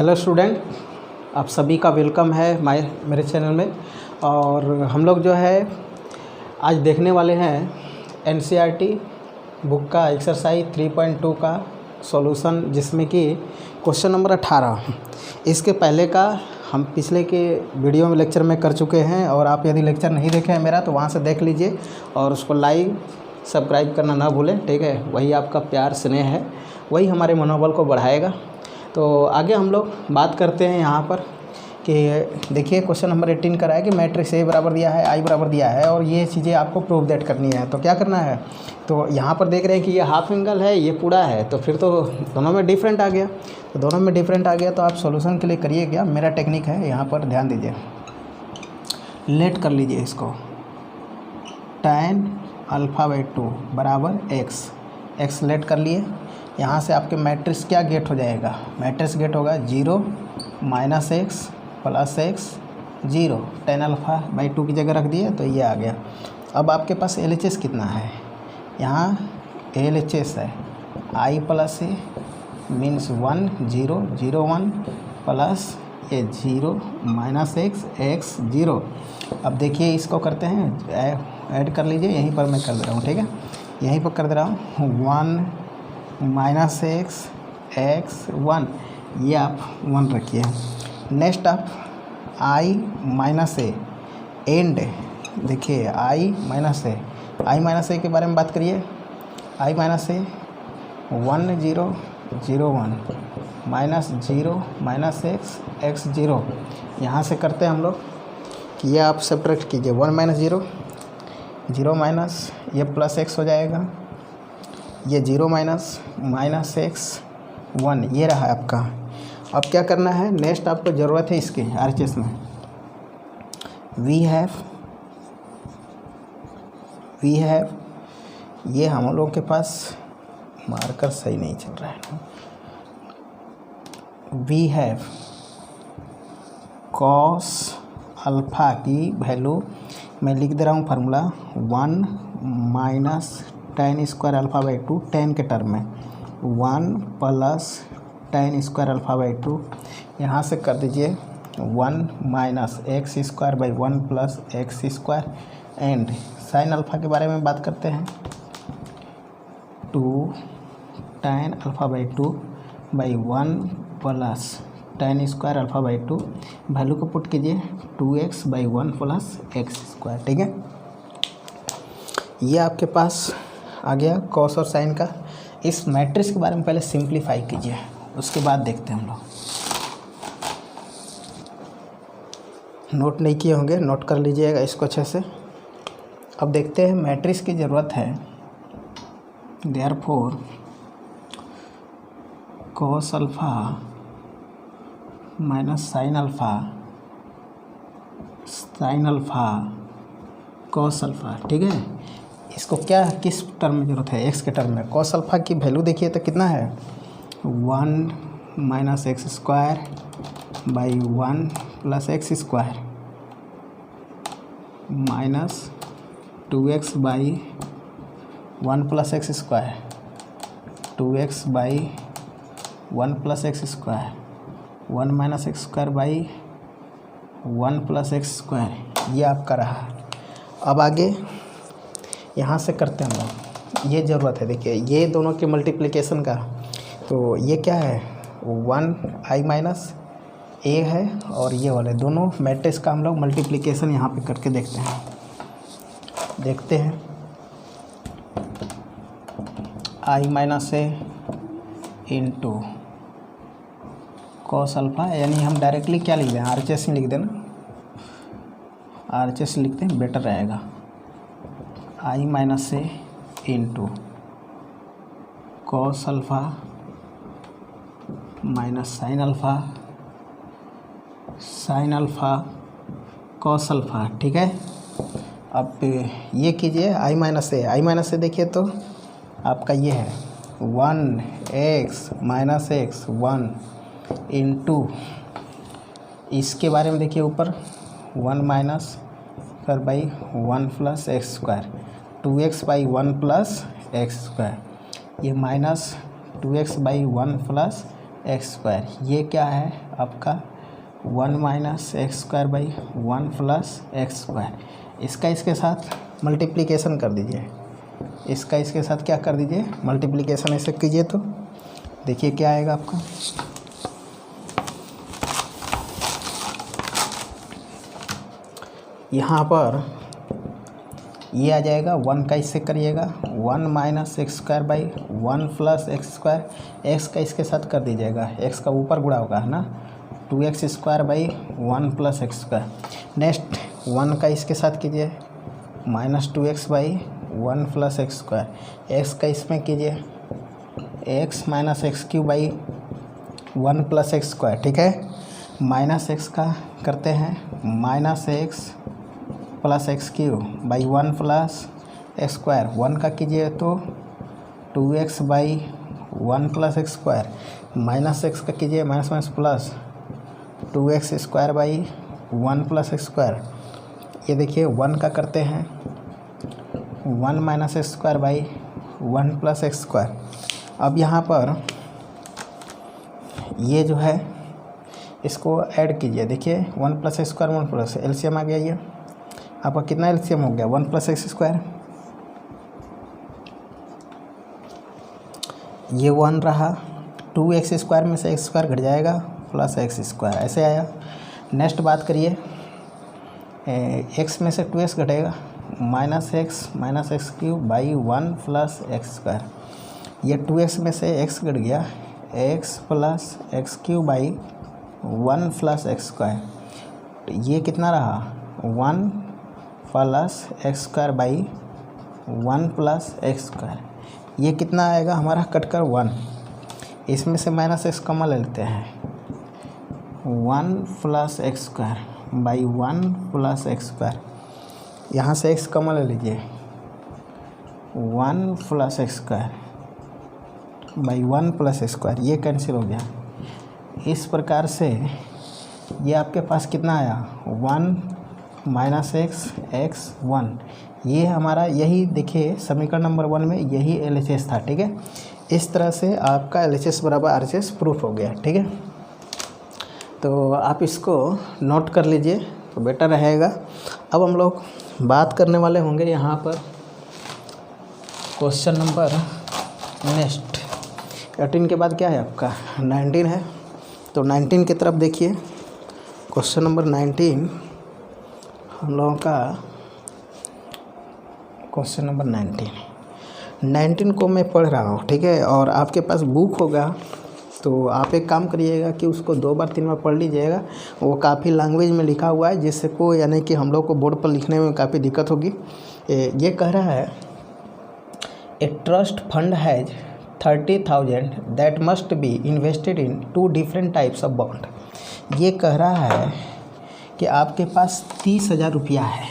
Hello student, आप सभी का वेलकम है मेरे चैनल में। और हम लोग जो है आज देखने वाले हैं एनसीईआरटी बुक का एक्सरसाइज 3.2 का सॉल्यूशन, जिसमें कि क्वेश्चन नंबर 18 इसके पहले का हम पिछले के वीडियो में लेक्चर में कर चुके हैं। और आप यदि लेक्चर नहीं देखे हैं मेरा तो वहाँ से देख लीजिए और उसको लाइक सब्सक्राइब करना ना भूलें, ठीक है। वही आपका प्यार स्नेह है, वही हमारे मनोबल को बढ़ाएगा। तो आगे हम लोग बात करते हैं यहाँ पर कि देखिए क्वेश्चन नंबर 18 करा है कि मैट्रिक्स ए बराबर दिया है, आई बराबर दिया है और ये चीज़ें आपको प्रूव दैट करनी है। तो क्या करना है, तो यहाँ पर देख रहे हैं कि ये हाफ एंगल है, ये पूरा है, तो फिर तो दोनों में डिफरेंट आ गया। तो दोनों में डिफरेंट आ गया तो आप सॉल्यूशन के लिए करिए क्या, मेरा टेक्निक है यहाँ पर ध्यान दीजिए। लेट कर लीजिए इसको, tan α/2 बराबर x लेट कर लिए। यहाँ से आपके मैट्रिक्स क्या गेट हो जाएगा, मैट्रिक्स गेट होगा 0 - x + x 0। tan α/2 की जगह रख दिए तो ये आ गया। अब आपके पास LHS कितना है, यहाँ LHS है i + a मीन्स 1 0 0 1 प्लस ये 0 - x 0। अब देखिए इसको करते हैं, ऐड कर लीजिए, यहीं पर मैं कर दे रहा हूँ, ठीक है, यहीं पर कर दे रहा हूँ। 1 - x 1, ये आप 1 रखिए। नेक्स्ट आप i - a एंड देखिए i - a के बारे में बात करिए। i - a 1 0 0 1 -0 - x 0। यहाँ से करते हैं हम लोग कि ये आप सब्ट्रैक्ट कीजिए, 1 - 0 0 माइनस ये प्लस x हो जाएगा, ये 0 माइनस x 1, ये रहा आपका। अब क्या करना है, नेक्स्ट आपको ज़रूरत है इसके RHS में वी हैव ये हम लोगों के पास मार्कर सही नहीं चल रहा है। वी हैव कॉस अल्फ़ा की वैल्यू मैं लिख दे रहा हूँ, फार्मूला 1 - tan² α/2 tan के टर्म में 1 + tan² α/2। यहाँ से कर दीजिए 1 - x² / 1 + x² and sine alpha के बारे में बात करते हैं 2 tan α/2 / 1 + tan² α/2। वैल्यू को पुट कीजिए 2x / 1 + x², ठीक है। ये आपके पास आ गया कॉस और साइन का। इस मैट्रिक्स के बारे में पहले सिंप्लीफाई कीजिए, उसके बाद देखते हैं हम लोग। नोट नहीं किए होंगे, नोट कर लीजिएगा इसको अच्छे से। अब देखते हैं मैट्रिक्स की ज़रूरत है, therefore cos alpha minus sine alpha cos alpha, ठीक है। इसको क्या किस टर्म में ज़रूरत है, x के टर्म में। कॉस अल्फ़ा की वैल्यू देखिए तो कितना है 1 - x² / 1 + x² minus 2x / 1 + x², 2x / 1 + x², 1 - x² / 1 + x², ये आपका रहा। अब आगे यहाँ से करते हैं हम लोग, ये ज़रूरत है। देखिए ये दोनों के मल्टीप्लिकेशन का, तो ये क्या है 1 i - a है और ये वाले दोनों मैट्रिक्स का हम लोग मल्टीप्लिकेशन यहाँ पे करके देखते हैं। i - a into cos alpha, यानी हम डायरेक्टली क्या लिख दें, RHS ही लिख देना, RHS लिखते हैं बेटर रहेगा। i - a into cos alpha minus sine alpha cos alpha, ठीक है। अब ये कीजिए i - a देखिए तो आपका ये है 1x - x 1 इंटू इसके बारे में देखिए ऊपर 1 माइनस कर बाई 1 + x², 2x / 1 + x², ये माइनस 2x / 1 + एक्स स्क्वायर, ये क्या है आपका 1 minus x square by 1 plus X square. इसका इसके साथ मल्टीप्लिकेशन कर दीजिए, इसका इसके साथ क्या कर दीजिए मल्टीप्लिकेशन ऐसे कीजिए तो देखिए क्या आएगा आपका। यहाँ पर ये आ जाएगा 1 का इससे करिएगा 1 minus x square by 1 plus X square, x का इसके साथ कर दीजिएगा, एक्स का ऊपर गुणा होगा है ना 2x square by 1 plus X square. Next 1 का इसके साथ कीजिए -2x by 1 plus X square, x का इसमें कीजिए x minus x cube by 1 plus X square, ठीक है। माइनस एक्स का करते हैं -x plus x cube by 1 plus X square, 1 का कीजिए तो 2x by 1 plus X square, minus x का कीजिए minus minus plus 2x square by 1 plus X square. ये देखिए 1 का करते हैं 1 minus x square by 1 plus X square. अब यहाँ पर ये जो है इसको ऐड कीजिए, देखिए 1 plus X square 1 plus LCM आ गया, ये आपका कितना एलसीएम हो गया 1 प्लस एक्स स्क्वायर, ये 1 रहा, 2x स्क्वायर में से एक्स स्क्वायर घट जाएगा प्लस एक्स स्क्वायर ऐसे आया। नेक्स्ट बात करिए x में से 2x घटेगा minus x cube by 1 plus X square, ये 2x में से x घट गया x plus x cube by 1 plus X square, ये कितना रहा 1 plus X square by 1 plus X square, ये कितना आएगा हमारा कटकर 1, इसमें से माइनस एक्स कॉमन ले लेते हैं 1 plus X square by 1 plus X square, यहाँ से x कॉमन ले लीजिए 1 plus X square by 1 plus X square, ये कैंसिल हो गया। इस प्रकार से ये आपके पास कितना आया 1 माइनस एक्स 1, ये हमारा यही देखिए समीकरण नंबर 1 में यही LHS था, ठीक है। इस तरह से आपका LHS बराबर RHS प्रूफ हो गया, ठीक है। तो आप इसको नोट कर लीजिए तो बेटर रहेगा। अब हम लोग बात करने वाले होंगे यहाँ पर क्वेश्चन नंबर नेक्स्ट 18 के बाद क्या है आपका 19 है, तो 19 की तरफ देखिए। क्वेश्चन नंबर 19 हम लोगों का क्वेश्चन नंबर 19 को मैं पढ़ रहा हूँ, ठीक है। और आपके पास बुक होगा तो आप एक काम करिएगा कि उसको 2 बार 3 बार पढ़ लीजिएगा, वो काफ़ी लैंग्वेज में लिखा हुआ है जिससे को यानी कि हम लोग को बोर्ड पर लिखने में काफ़ी दिक्कत होगी। ये कह रहा है a trust fund has 30,000 that must be invested in 2 different types of bond. ये कह रहा है कि आपके पास 30,000 रुपया है,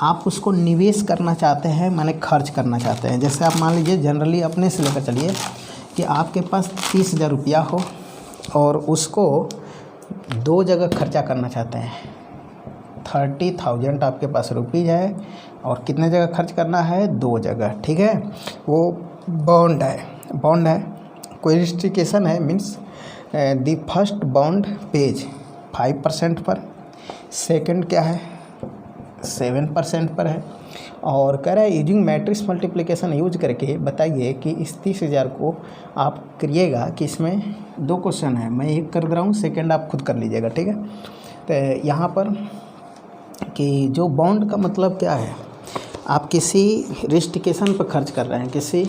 आप उसको निवेश करना चाहते हैं, माने खर्च करना चाहते हैं। जैसे आप मान लीजिए जनरली अपने से लेकर चलिए कि आपके पास 30,000 रुपया हो और उसको 2 जगह खर्चा करना चाहते हैं। 30,000 आपके पास रुपीज़ है और कितने जगह खर्च करना है 2 जगह, ठीक है। वो बॉन्ड है, कोई रिस्ट्रिक्शन है, means the first bond page 5% पर, सेकंड क्या है 7% पर है। और कह रहा है यूजिंग मैट्रिक्स मल्टीप्लिकेशन यूज करके बताइए कि इस 30,000 को आप करिएगा कि इसमें 2 क्वेश्चन है, मैं एक कर रहा हूँ, सेकंड आप खुद कर लीजिएगा, ठीक है। तो यहाँ पर कि जो बॉन्ड का मतलब क्या है, आप किसी रिस्ट्रिक्शन पर खर्च कर रहे हैं, किसी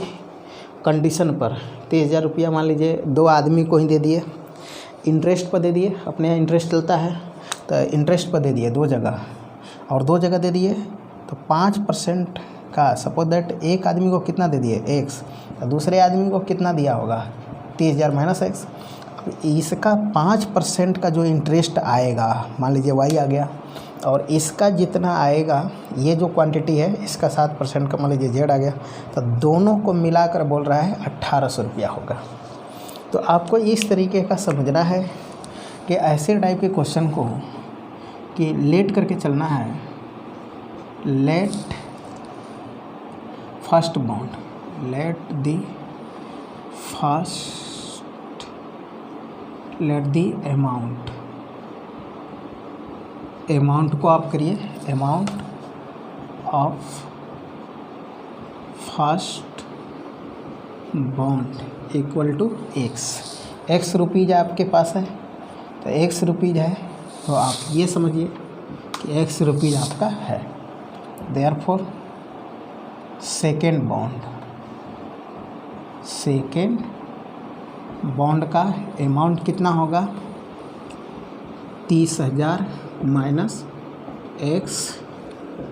कंडीशन पर 30,000 रुपया मान लीजिए 2 आदमी को ही दे दिए, इंटरेस्ट पर दे दिए, अपने यहाँ इंटरेस्ट चलता है तो इंटरेस्ट पर दे दिए 2 जगह, और 2 जगह दे दिए तो 5% का, सपोज दैट एक आदमी को कितना दे दिए x, दूसरे आदमी को कितना दिया होगा 30,000 माइनस x। इसका 5% का जो इंटरेस्ट आएगा मान लीजिए y आ गया, और इसका जितना आएगा ये जो क्वांटिटी है इसका 7% का मान लीजिए z आ गया, तो दोनों को मिलाकर बोल रहा है 1,800 रुपया होगा। तो आपको इस तरीके का समझना है कि ऐसे टाइप के क्वेश्चन को कि लेट करके चलना है, let first bond, let the first let the amount को आप करिए amount of first bond equal to x rupees आपके पास है, तो एक्स रुपीज़ है, तो आप ये समझिए कि एक्स रुपीज़ आपका है। देयरफॉर सेकेंड बॉन्ड का अमाउंट कितना होगा, 30,000 माइनस एक्स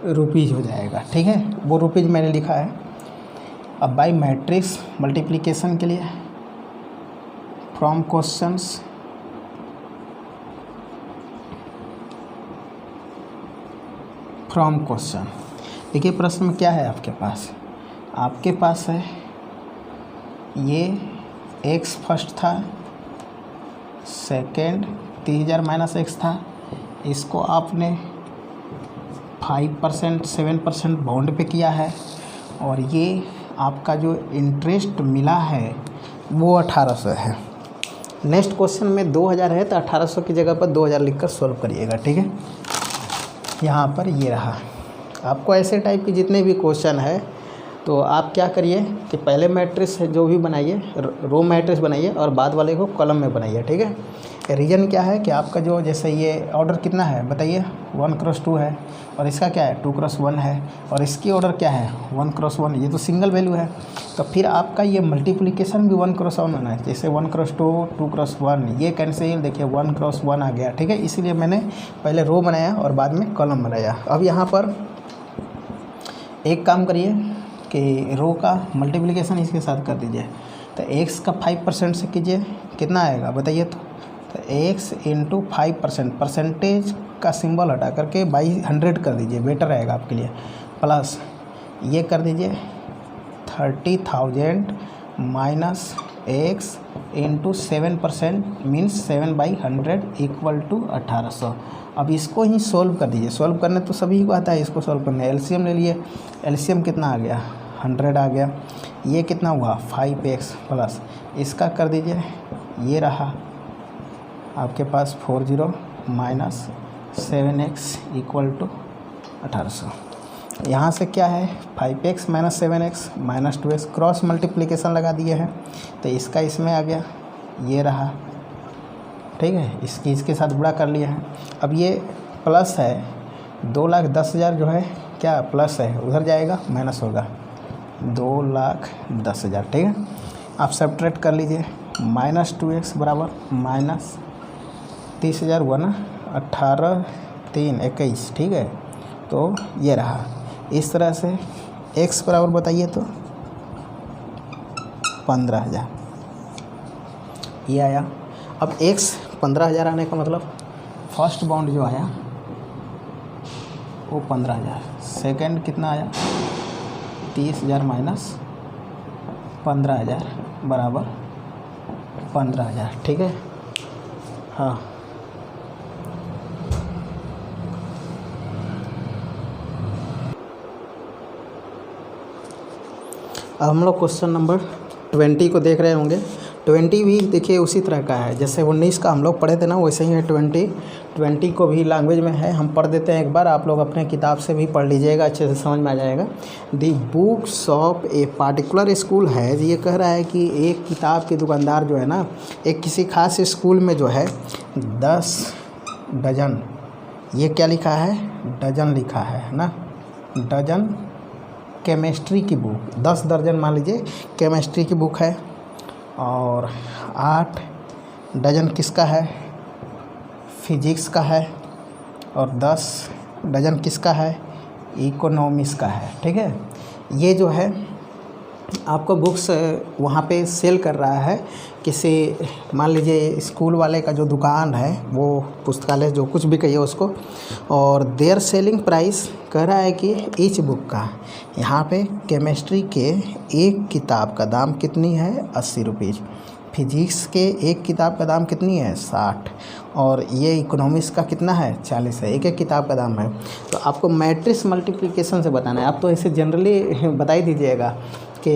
रुपीज़ हो जाएगा। ठीक है, वो रुपीज़ मैंने लिखा है। अब बाई मैट्रिक्स मल्टीप्लिकेशन के लिए फ्रॉम क्वेश्चन देखिए प्रश्न में क्या है आपके पास है ये एक्स फर्स्ट था, सेकेंड 30,000 माइनस एक्स था, इसको आपने 5% 7% बॉन्ड पे किया है, और ये आपका जो इंटरेस्ट मिला है वो 1800 है। नेक्स्ट क्वेश्चन में 2000 है, तो 1800 की जगह पर 2000 लिखकर सॉल्व करिएगा। ठीक है, यहाँ पर ये रहा। आपको ऐसे टाइप के जितने भी क्वेश्चन है तो आप क्या करिए कि पहले मैट्रिक्स जो भी बनाइए, रो मैट्रिक्स बनाइए और बाद वाले को कॉलम में बनाइए। ठीक है, रीज़न क्या है कि आपका जो जैसे ये ऑर्डर कितना है बताइए, 1x2 है, और इसका क्या है 2x1 है, और इसकी ऑर्डर क्या है 1x1, ये तो सिंगल वैल्यू है। तो फिर आपका ये मल्टीप्लिकेशन भी 1x1 होना है, जैसे 1x2 2x1, ये कैंसिल, देखिए 1x1 आ गया। ठीक है, इसीलिए मैंने पहले रो बनाया और बाद में कॉलम बनाया। अब यहाँ पर एक काम करिए कि रो का मल्टीप्लिकेशन इसके साथ कर दीजिए, तो x का 5% से कीजिए, कितना आएगा बताइए। तो x इंटू 5%, परसेंटेज का सिंबल हटा करके बाई 100 कर दीजिए, बेटर रहेगा आपके लिए। प्लस ये कर दीजिए 30,000 minus x into 7% means 7/100 equal to 1800। अब इसको ही सोल्व कर दीजिए। सोल्व करने तो सभी को आता है, इसको सोल्व करने एलसीएम ले लिए। एलसीएम कितना आ गया 100 आ गया। ये कितना हुआ 5x प्लस इसका कर दीजिए, ये रहा आपके पास 40 माइनस 7x इक्वल टू 1800। यहाँ से क्या है 5x minus 7x minus 2x, cross multiplication लगा दिए हैं, तो इसका इसमें आ गया, ये रहा। ठीक है, इसके साथ गुणा कर लिए हैं। अब ये प्लस है 2,10,000 जो है क्या प्लस है, उधर जाएगा माइनस होगा 2,10,000। ठीक है, आप सब्ट्रैक्ट कर लीजिए, माइनस 2x बराबर माइनस 30,000 हुआ ना, 18 3 21। ठीक है, तो ये रहा। इस तरह से x बराबर बताइए तो 15,000 ये आया। अब x 15,000 आने का मतलब फर्स्ट बाउंड जो आया वो 15,000, सेकेंड कितना आया 30,000 माइनस 15,000 बराबर 15,000। ठीक है, हाँ अब हम लोग क्वेश्चन नंबर 20 को देख रहे होंगे। 20 भी देखिए उसी तरह का है, जैसे 19 का हम लोग पढ़े थे ना, वैसे ही है 20 को भी लैंग्वेज में है। हम पढ़ देते हैं एक बार, आप लोग अपने किताब से भी पढ़ लीजिएगा, अच्छे से समझ में आ जाएगा। The books of a particular school है, ये कह रहा है कि एक किताब के दुकानदार जो है ना, एक किसी खास स्कूल में जो है 10 डजन, ये क्या लिखा है डजन लिखा है ना, डजन केमिस्ट्री की बुक, 10 दर्जन मान लीजिए केमिस्ट्री की बुक है, और 8 डजन किसका है फिजिक्स का है, और 10 डजन किसका है इकोनॉमिक्स का है। ठीक है, ये जो है आपको बुक्स वहाँ पे सेल कर रहा है किसी, मान लीजिए स्कूल वाले का जो दुकान है, वो पुस्तकालय जो कुछ भी कहिए उसको, और देयर सेलिंग प्राइस कह रहा है कि ईच बुक का, यहाँ पे केमिस्ट्री के एक किताब का दाम कितनी है 80 रुपीज़, फिजिक्स के एक किताब का दाम कितनी है 60, और ये इकोनॉमिक्स का कितना है 40 है, एक एक किताब का दाम है। तो आपको मैट्रिक्स मल्टीप्लिकेशन से बताना है। आप तो ऐसे जनरली बता ही दीजिएगा कि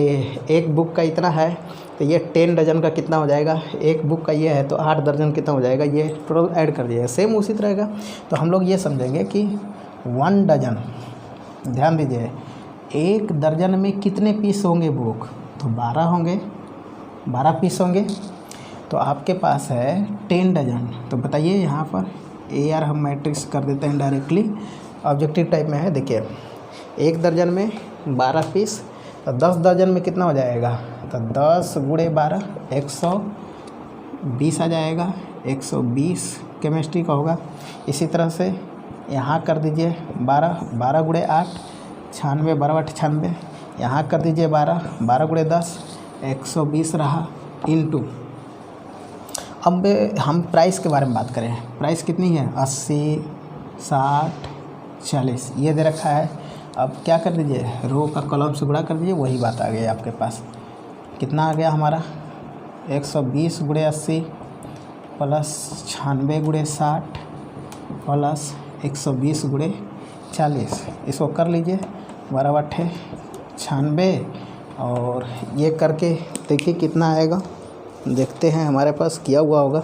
एक बुक का इतना है, तो ये 10 डजन का कितना हो जाएगा, एक बुक का ये है तो 8 दर्जन कितना हो जाएगा, ये टोटल ऐड कर दिएगा। सेम उसी तरह का तो हम लोग ये समझेंगे कि 1 डजन, ध्यान दीजिए, 1 दर्जन में कितने पीस होंगे बुक, तो 12 होंगे, 12 पीस होंगे। तो आपके पास है 10 डजन, तो बताइए यहाँ पर AR हम मैट्रिक्स कर देते हैं डायरेक्टली, ऑब्जेक्टिव टाइप में है। देखिए 1 दर्जन में 12 पीस, तो 10 दर्जन में कितना हो जाएगा, तो 10 गुणे 12 120 आ जाएगा, 120 केमिस्ट्री का होगा। इसी तरह से यहाँ कर दीजिए 12 गुणे 8 96, 12 8 96, यहाँ कर दीजिए 12 गुणे 10 120 रहा, इनटू अब हम प्राइस के बारे में बात करें। प्राइस कितनी है, 80 60 40 ये दे रखा है। अब क्या कर दीजिए, रो का कॉलम से गुणा कर दीजिए, वही बात आ गई आपके पास। कितना आ गया हमारा, 120 गुणे 80 प्लस 96 गुणे 60 प्लस 120 गुणे 40। इसको कर लीजिए, 12 8 96, और ये करके देखिए कितना आएगा। देखते हैं, हमारे पास किया हुआ होगा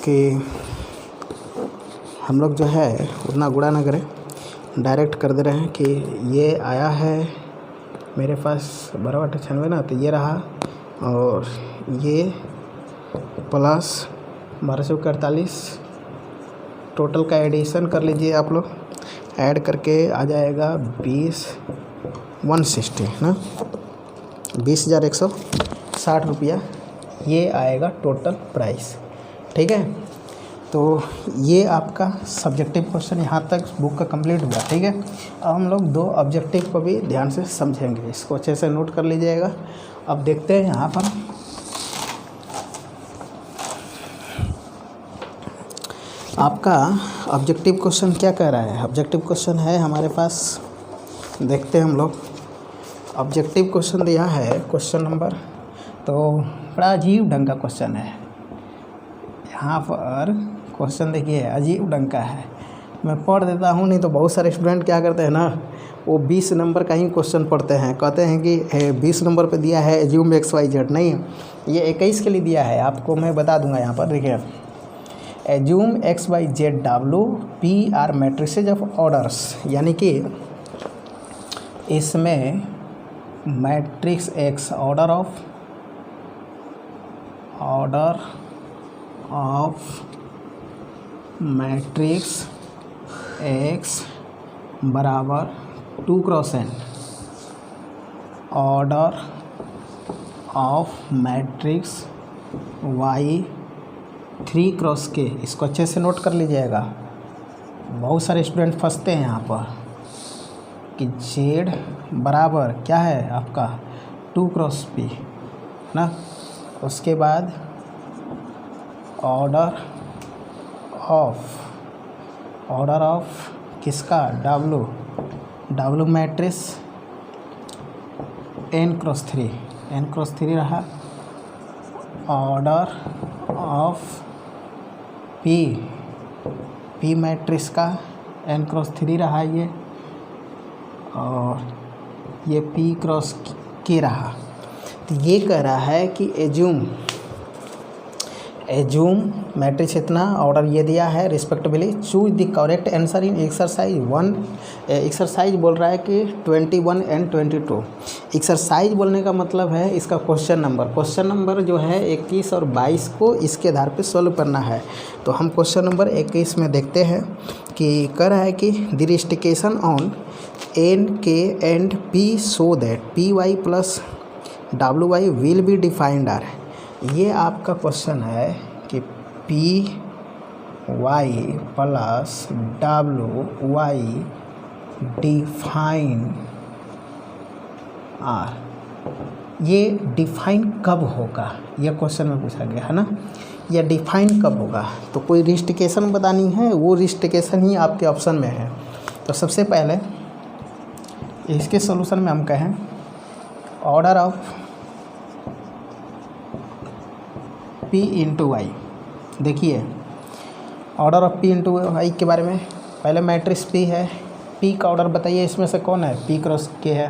कि हम लोग जो है उतना गुणा ना करें, डायरेक्ट कर दे रहे हैं कि ये आया है मेरे पास 12 8 96 ना, तो ये रहा, और ये प्लस 1248 टोटल का एडिशन कर लीजिए आप लोग, ऐड करके आ जाएगा 160 ना, 20,160 रुपया ये आएगा टोटल प्राइस। ठीक है, तो ये आपका सब्जेक्टिव क्वेश्चन यहाँ तक बुक का कंप्लीट हुआ। ठीक है, अब हम लोग 2 ऑब्जेक्टिव को भी ध्यान से समझेंगे, इसको अच्छे से नोट कर लीजिएगा। अब देखते हैं यहाँ पर आपका ऑब्जेक्टिव क्वेश्चन क्या कह रहा है। ऑब्जेक्टिव क्वेश्चन है हमारे पास, देखते हैं हम लोग। ऑब्जेक्टिव क्वेश्चन दिया है क्वेश्चन नंबर, तो बड़ा अजीब ढंग का क्वेश्चन है। यहाँ पर क्वेश्चन देखिए अजीब ढंग का है, मैं पढ़ देता हूँ, नहीं तो बहुत सारे स्टूडेंट क्या करते हैं ना, वो 20 नंबर का ही क्वेश्चन पढ़ते हैं, कहते हैं कि 20 नंबर पे दिया है एज्यूम XYZ। नहीं, ये 21 के लिए दिया है, आपको मैं बता दूंगा। यहाँ पर देखिए, assume XYZ WP are matrices of orders, यानी कि इसमें matrix X order of matrix X बराबर 2 cross n, order of matrix Y 3 cross k। इसको अच्छे से नोट कर लीजिएगा, बहुत सारे स्टूडेंट फंसते हैं यहाँ पर कि Z बराबर क्या है आपका 2 क्रॉस p ना, उसके बाद ऑर्डर ऑफ किसका, W मैट्रिक्स n क्रॉस 3 रहा, ऑर्डर ऑफ P मैट्रिक्स का n क्रॉस 3 रहा ये, और ये P क्रॉस K रहा। तो ये कह रहा है कि एज्यूम मैट्रिक्स इतना, ऑर्डर ये दिया है respectively, choose the correct answer in exercise 1। Exercise बोल रहा है कि 21 एंड 22। एक्सरसाइज बोलने का मतलब है इसका क्वेश्चन नंबर जो है 21 और 22 को इसके आधार पे सॉल्व करना है। तो हम क्वेश्चन नंबर 21 में देखते हैं कि कह रहा है कि the restriction on n k and p so that py plus wy will be defined R. ये आपका क्वेश्चन है कि py plus wy define R. ये डिफाइन कब होगा, ये क्वेश्चन में पूछा गया है ना, या डिफाइन कब होगा। तो कोई रिस्ट्रिक्शन बतानी है, वो रिस्ट्रिक्शन ही आपके ऑप्शन में है। तो सबसे पहले इसके सॉल्यूशन में हम कहें order of P into Y. देखिए order of P into Y के बारे में, पहले मैट्रिक्स P है, P का ऑर्डर बताइए इसमें से कौन है, P क्रॉस K है।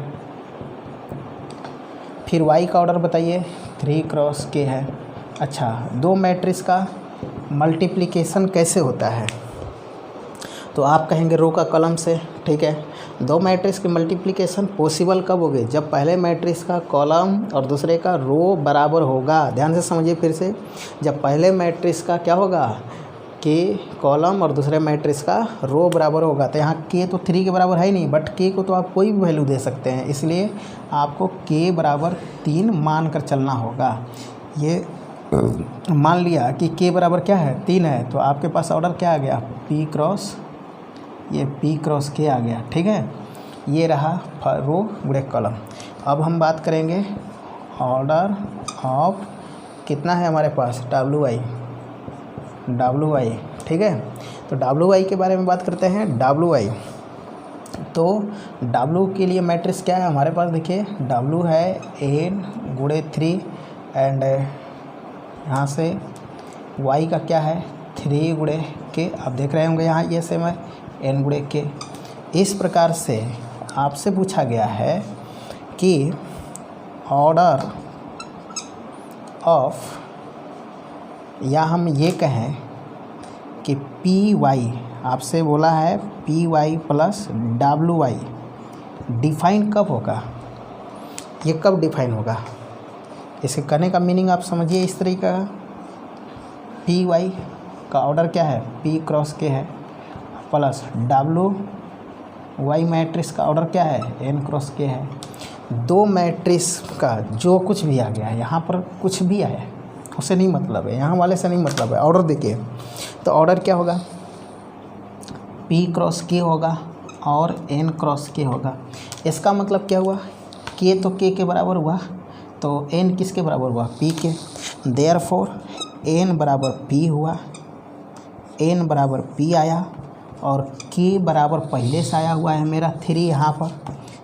फिर Y का ऑर्डर बताइए, 3 क्रॉस के है। अच्छा, दो मैट्रिक्स का मल्टीप्लिकेशन कैसे होता है? तो आप कहेंगे रो का कॉलम से, ठीक है। दो मैट्रिक्स की मल्टीप्लिकेशन पॉसिबल कब होगी? जब पहले मैट्रिक्स का कॉलम और दूसरे का रो बराबर होगा। ध्यान से समझिए फिर से, जब पहले मैट्रिक्स का क्या होगा, के कॉलम और दूसरे मैट्रिक्स का रो बराबर होगा। तो यहाँ के तो 3 के बराबर है ही नहीं, बट के को तो आप कोई भी वैल्यू दे सकते हैं, इसलिए आपको के बराबर 3 मान कर चलना होगा। ये मान लिया कि के बराबर क्या है, 3 है, तो आपके पास ऑर्डर क्या आ गया, पी क्रॉस, ये पी क्रॉस के आ गया, ठीक है। ये रहा रो गुणे कॉलम। अब हम बात करेंगे ऑर्डर ऑफ, कितना है हमारे पास, डब्लू आई, ठीक है। तो डब्लू आई के बारे में बात करते हैं। डब्लू आई, तो डब्लू के लिए मैट्रिक्स क्या है हमारे पास, देखिए डब्लू है n गुणे 3 एंड यहाँ से y का क्या है 3 गुणे के। आप देख रहे होंगे यहाँ ये सेम है n गुणे के। इस प्रकार से आपसे पूछा गया है कि ऑर्डर ऑफ, या हम ये कहें कि पी वाई, आपसे बोला है P Y plus W Y define कब होगा, ये कब डिफाइन होगा, इसे करने का मीनिंग आप समझिए इस तरीके का। पी वाई का ऑर्डर क्या है, पी क्रॉस के है, प्लस डब्लू वाई मैट्रिक्स का ऑर्डर क्या है, एन क्रॉस के है। दो मैट्रिक्स का जो कुछ भी आ गया है, यहाँ पर कुछ भी आया है उससे नहीं मतलब है, यहाँ वाले से नहीं मतलब है। ऑर्डर देखिए, तो ऑर्डर क्या होगा, पी क्रॉस के होगा और एन क्रॉस के होगा। इसका मतलब क्या हुआ, के तो के बराबर हुआ, तो एन किसके बराबर हुआ, पी के। देयरफॉर एन बराबर पी हुआ, एन बराबर पी आया, और के बराबर पहले से आया हुआ है मेरा 3 यहाँ पर,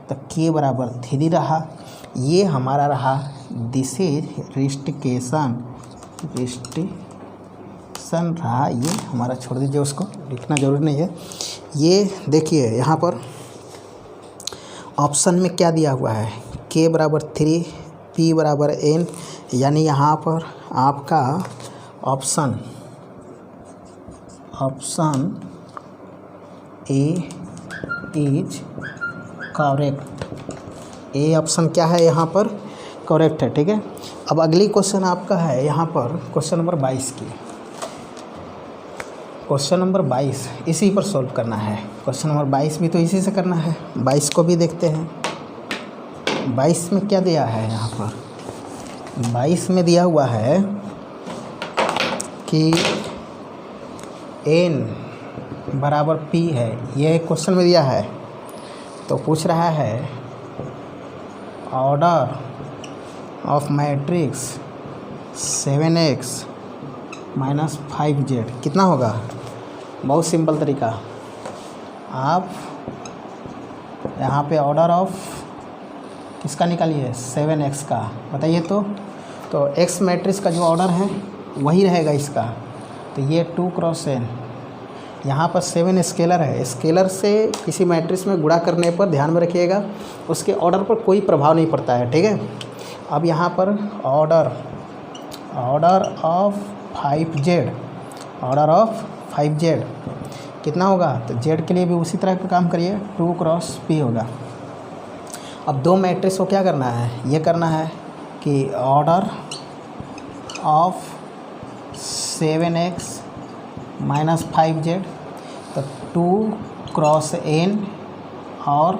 तो के बराबर 3 रहा। ये हमारा रहा, दिस इज रिस्ट्रिक्शन रहा, ये हमारा छोड़ दीजिए, उसको लिखना जरूरी नहीं है। ये देखिए यहाँ पर ऑप्शन में क्या दिया हुआ है, के बराबर 3, पी बराबर एन, यानी यहाँ पर आपका option A is correct. A option क्या है यहाँ पर, करेक्ट है, ठीक है। अब अगली क्वेश्चन आपका है यहाँ पर क्वेश्चन नंबर 22 की। क्वेश्चन नंबर 22 इसी पर सॉल्व करना है। क्वेश्चन नंबर 22 भी तो इसी से करना है। 22 को भी देखते हैं। 22 में क्या दिया है यहाँ पर, 22 में दिया हुआ है कि n बराबर p है, ये क्वेश्चन में दिया है। तो पूछ रहा है order of matrix 7x minus 5z कितना होगा। बहुत सिंपल तरीका, आप यहाँ पे ऑर्डर ऑफ किसका निकालिए, 7x का, बताइए। तो x मैट्रिक्स का जो ऑर्डर है वही रहेगा इसका। तो ये 2 क्रॉस n, यहाँ पर 7 स्केलर है, स्केलर से किसी मैट्रिक्स में गुणा करने पर ध्यान में रखिएगा उसके ऑर्डर पर कोई प्रभाव नहीं पड़ता है, ठीक है। अब यहाँ पर order of 5z, order of 5z कितना होगा, तो z के लिए भी उसी तरह का काम करिए, 2 क्रॉस p होगा। अब दो मैट्रिक्स को क्या करना है, ये करना है कि order of 7x minus 5z, तो 2 क्रॉस n और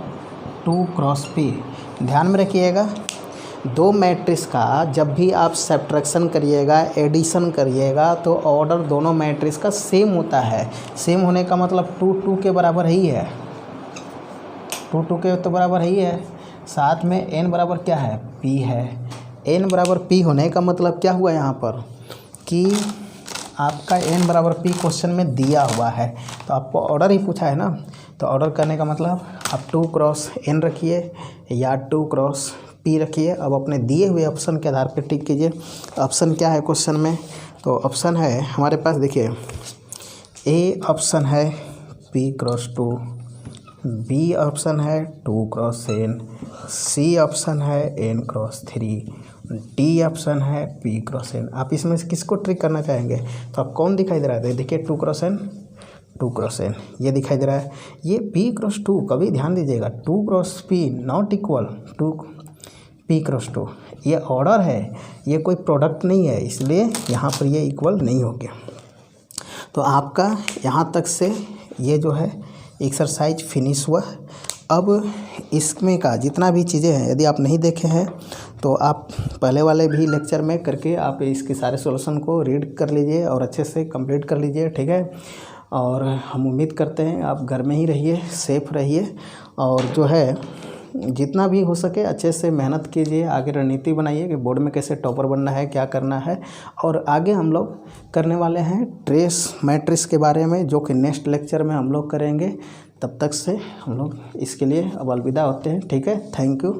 2 क्रॉस p। ध्यान में रखिएगा, दो मैट्रिक्स का जब भी आप सब्ट्रैक्शन करिएगा, एडिशन करिएगा, तो ऑर्डर दोनों मैट्रिक्स का सेम होता है। सेम होने का मतलब 2 के बराबर ही है, 2 के तो बराबर ही है। साथ में n बराबर क्या है, p है। n बराबर p होने का मतलब क्या हुआ यहाँ पर कि आपका n बराबर p क्वेश्चन में दिया हुआ है, तो आपको ऑर्डर ही पूछा है ना। तो ऑर्डर करने का मतलब आप 2 क्रॉस n रखिए या 2 क्रॉस p रखिए। अब अपने दिए हुए ऑप्शन के आधार पर टिक कीजिए। ऑप्शन क्या है क्वेश्चन में, तो ऑप्शन है हमारे पास, देखिए ए ऑप्शन है p क्रॉस 2, बी ऑप्शन है 2 क्रॉस n, सी ऑप्शन है n क्रॉस 3, डी ऑप्शन है पी क्रॉस एन। आप इसमें से किसको ट्रिक करना चाहेंगे? तो आप कौन दिखाई दे रहा है? देखिए 2 क्रॉस एन, 2 क्रॉस एन ये दिखाई दे रहा है। ये पी क्रॉस 2, कभी ध्यान दीजिएगा 2 cross P not equal to P cross 2। ये ऑर्डर है, ये कोई प्रोडक्ट नहीं है, इसलिए यहाँ पर ये इक्वल नहीं हो गया। तो आपका यहाँ तक से ये जो है एक्सरसाइज फिनिश हुआ। अब इसमें का जितना भी चीज़ें हैं, यदि आप नहीं देखे हैं तो आप पहले वाले भी लेक्चर में करके आप इसके सारे सॉल्यूशन को रीड कर लीजिए और अच्छे से कंप्लीट कर लीजिए, ठीक है। और हम उम्मीद करते हैं आप घर में ही रहिए, सेफ रहिए और जो है जितना भी हो सके अच्छे से मेहनत कीजिए, आगे रणनीति बनाइए कि बोर्ड में कैसे टॉपर बनना है, क्या करना है। और आगे हम लोग करने वाले हैं ट्रेस मैट्रिक्स के बारे में, जो कि नेक्स्ट लेक्चर में हम लोग करेंगे। तब तक से हम लोग इसके लिए अब अलविदा होते हैं, ठीक है। Thank you.